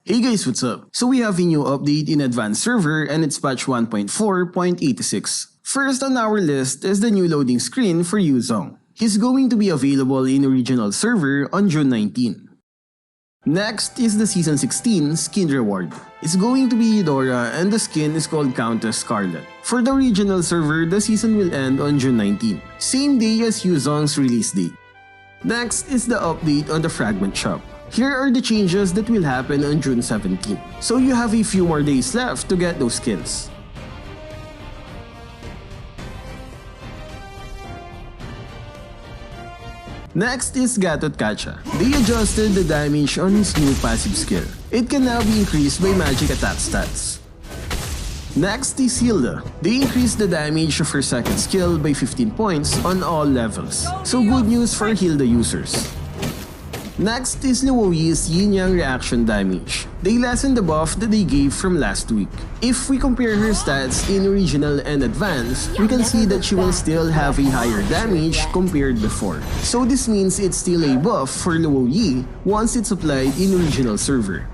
Hey guys, what's up? So we have a new update in Advanced Server and it's patch 1.4.86. First on our list is the new loading screen for Yuzong. He's going to be available in Original Server on June 19. Next is the Season 16 skin reward. It's going to be Eudora and the skin is called Countess Scarlet. For the Original Server, the season will end on June 19, same day as Yuzong's release date. Next is the update on the Fragment Shop. Here are the changes that will happen on June 17. So you have a few more days left to get those skins. Next is Gatot Kacha. They adjusted the damage on his new passive skill. It can now be increased by magic attack stats. Next is Hilda. They increased the damage of her second skill by 15 points on all levels. So good news for Hilda users. Next is Luoyi's Yin-Yang reaction damage. They lessened the buff that they gave from last week. If we compare her stats in Original and Advanced, we can see that she will still have a higher damage compared before. So this means it's still a buff for Luoyi once it's applied in Original Server.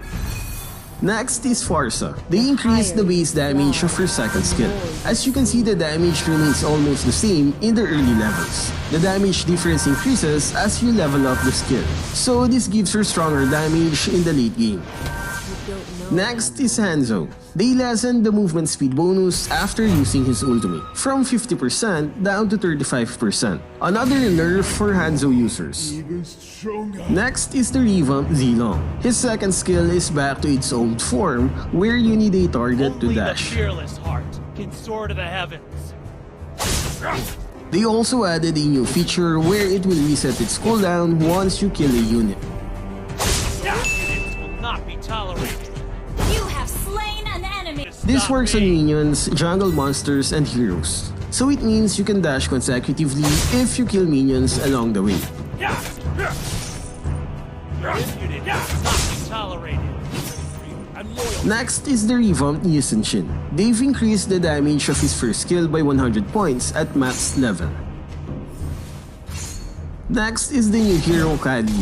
Next is Farsa. They increased the base damage of her second skill. As you can see, the damage remains almost the same in the early levels. The damage difference increases as you level up the skill, so this gives her stronger damage in the late game. Next is Hanzo. They lessened the movement speed bonus after using his ultimate, from 50% down to 35%. Another nerf for Hanzo users. Next is the revamped Zilong. His second skill is back to its old form, where you need a target to dash. The fearless heart can soar to the heavens. They also added a new feature where it will reset its cooldown once you kill a unit. Units will not be tolerated. You have slain an enemy. This works on minions, jungle monsters, and heroes. So it means you can dash consecutively if you kill minions along the way. This unit will not be tolerated. Next is the revamped Nielsen Shin. They've increased the damage of his first skill by 100 points at max level. Next is the new hero Kali.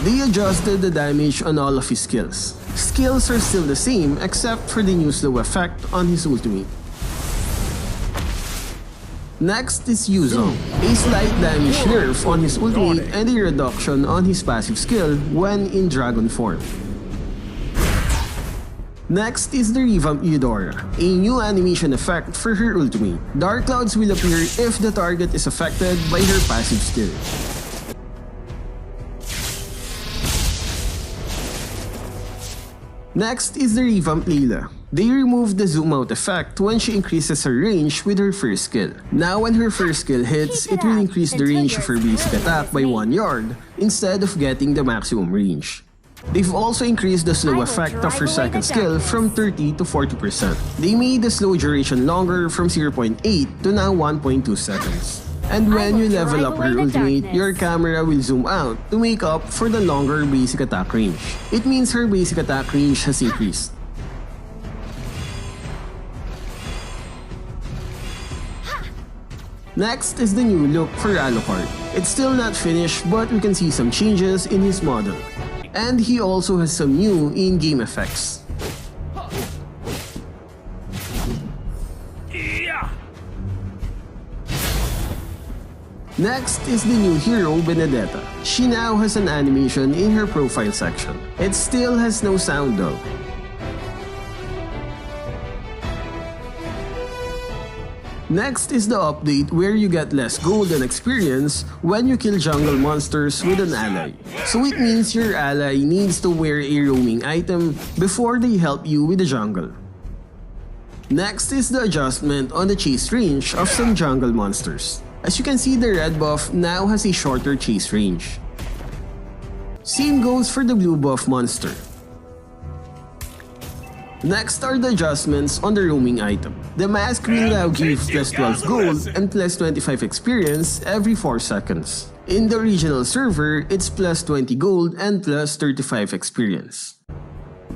They adjusted the damage on all of his skills. Skills are still the same except for the new slow effect on his ultimate. Next is Yuzong, a slight damage nerf on his ultimate and a reduction on his passive skill when in dragon form. Next is the revamped Eudora, a new animation effect for her ultimate. Dark clouds will appear if the target is affected by her passive skill. Next is the revamped Layla. They removed the zoom out effect when she increases her range with her first skill. Now when her first skill hits, it will increase the range of her basic attack by 1 yard instead of getting the maximum range. They've also increased the slow effect of her second skill from 30 to 40%. They made the slow duration longer from 0.8 to now 1.2 seconds. And when you level up her ultimate, your camera will zoom out to make up for the longer basic attack range. It means her basic attack range has increased. Next is the new look for Alucard. It's still not finished, but we can see some changes in his model. And he also has some new in-game effects. Next is the new hero Benedetta. She now has an animation in her profile section. It still has no sound though. Next is the update where you get less gold and experience when you kill jungle monsters with an ally. So it means your ally needs to wear a roaming item before they help you with the jungle. Next is the adjustment on the chase range of some jungle monsters. As you can see, the red buff now has a shorter chase range. Same goes for the blue buff monster. Next are the adjustments on the roaming item. The mask will now give plus 12 gold and plus 25 experience every 4 seconds. In the original server, it's plus 20 gold and plus 35 experience.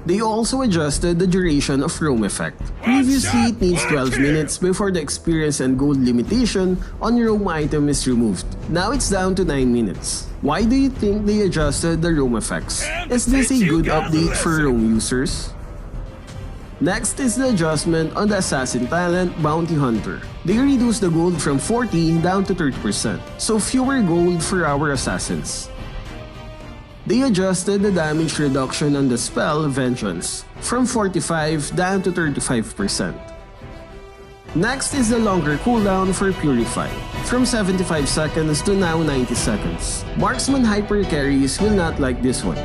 They also adjusted the duration of roam effect. Previously, it needs 12 minutes before the experience and gold limitation on roam item is removed. Now it's down to 9 minutes. Why do you think they adjusted the roam effects? Is this a good update for roam users? Next is the adjustment on the Assassin Talent Bounty Hunter. They reduced the gold from 40 down to 30%, so fewer gold for our assassins. They adjusted the damage reduction on the spell Vengeance from 45 down to 35%. Next is the longer cooldown for Purify, from 75 seconds to now 90 seconds. Marksman hyper carries will not like this one.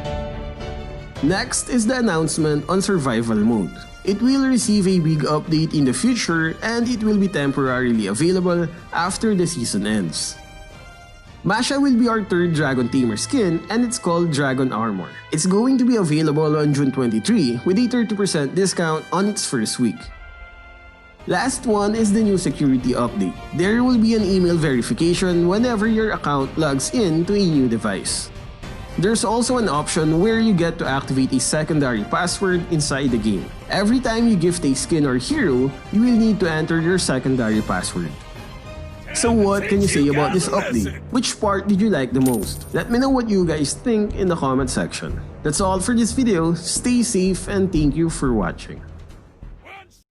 Next is the announcement on Survival Mode. It will receive a big update in the future and it will be temporarily available after the season ends. Masha will be our third Dragon Tamer skin and it's called Dragon Armor. It's going to be available on June 23 with a 30% discount on its first week. Last one is the new security update. There will be an email verification whenever your account logs in to a new device. There's also an option where you get to activate a secondary password inside the game. Every time you gift a skin or hero, you will need to enter your secondary password. So what can you say about this update? Which part did you like the most? Let me know what you guys think in the comment section. That's all for this video. Stay safe and thank you for watching.